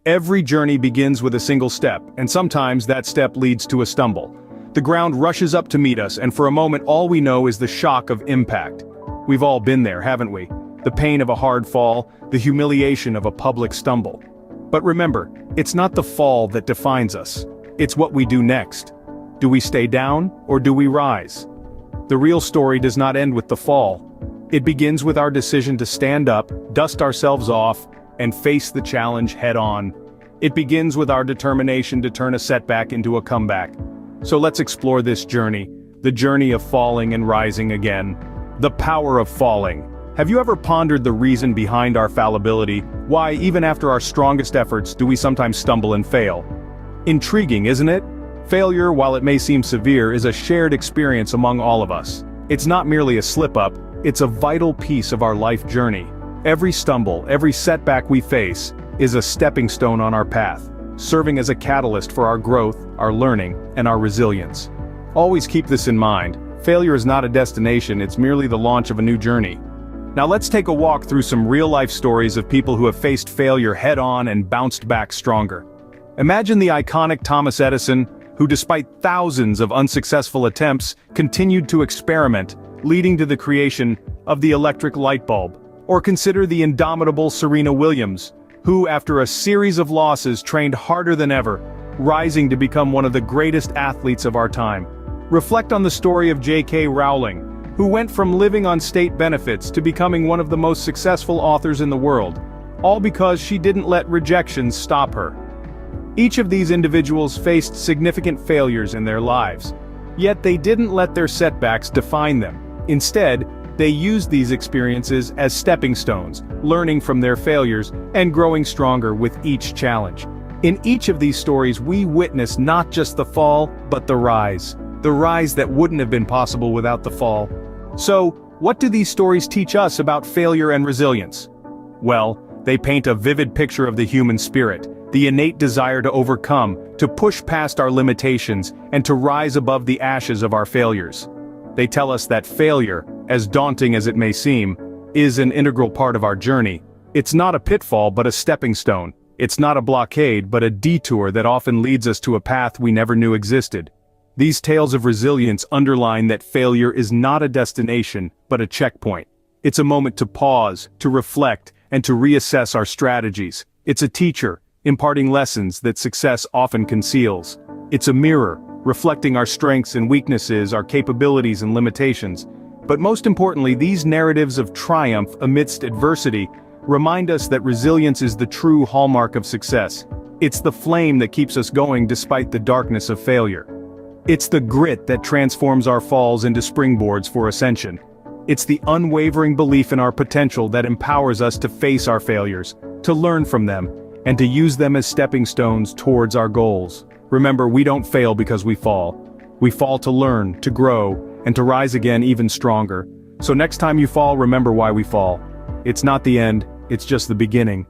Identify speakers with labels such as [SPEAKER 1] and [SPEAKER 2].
[SPEAKER 1] Every journey begins with a single step, and sometimes that step leads to a stumble. The ground rushes up to meet us, and for a moment all we know is the shock of impact. We've all been there, haven't we? The pain of a hard fall, the humiliation of a public stumble. But remember, it's not the fall that defines us. It's what we do next. Do we stay down, or do we rise? The real story does not end with the fall. It begins with our decision to stand up, dust ourselves off, and face the challenge head-on. It begins with our determination to turn a setback into a comeback. So let's explore this journey, the journey of falling and rising again. The power of falling. Have you ever pondered the reason behind our fallibility? Why, even after our strongest efforts, do we sometimes stumble and fail? Intriguing, isn't it? Failure, while it may seem severe, is a shared experience among all of us. It's not merely a slip-up, it's a vital piece of our life journey. Every stumble, every setback we face, is a stepping stone on our path, serving as a catalyst for our growth, our learning, and our resilience. Always keep this in mind. Failure is not a destination, it's merely the launch of a new journey. Now let's take a walk through some real-life stories of people who have faced failure head-on and bounced back stronger. Imagine the iconic Thomas Edison, who despite thousands of unsuccessful attempts, continued to experiment, leading to the creation of the electric light bulb. Or consider the indomitable Serena Williams, who after a series of losses trained harder than ever, rising to become one of the greatest athletes of our time. Reflect on the story of J.K. Rowling, who went from living on state benefits to becoming one of the most successful authors in the world, all because she didn't let rejections stop her. Each of these individuals faced significant failures in their lives, yet they didn't let their setbacks define them. Instead, they used these experiences as stepping stones, learning from their failures and growing stronger with each challenge. In each of these stories we witness not just the fall, but the rise that wouldn't have been possible without the fall. So, what do these stories teach us about failure and resilience? Well, they paint a vivid picture of the human spirit, the innate desire to overcome, to push past our limitations, and to rise above the ashes of our failures. They tell us that failure, as daunting as it may seem, is an integral part of our journey. It's not a pitfall but a stepping stone. It's not a blockade but a detour that often leads us to a path we never knew existed. These tales of resilience underline that failure is not a destination, but a checkpoint. It's a moment to pause, to reflect, and to reassess our strategies. It's a teacher, imparting lessons that success often conceals. It's a mirror, reflecting our strengths and weaknesses, our capabilities and limitations. But most importantly, these narratives of triumph amidst adversity remind us that resilience is the true hallmark of success. It's the flame that keeps us going despite the darkness of failure. It's the grit that transforms our falls into springboards for ascension. It's the unwavering belief in our potential that empowers us to face our failures, to learn from them, and to use them as stepping stones towards our goals. Remember, we don't fail because we fall. We fall to learn, to grow, and to rise again even stronger. So next time you fall, remember why we fall. It's not the end, it's just the beginning.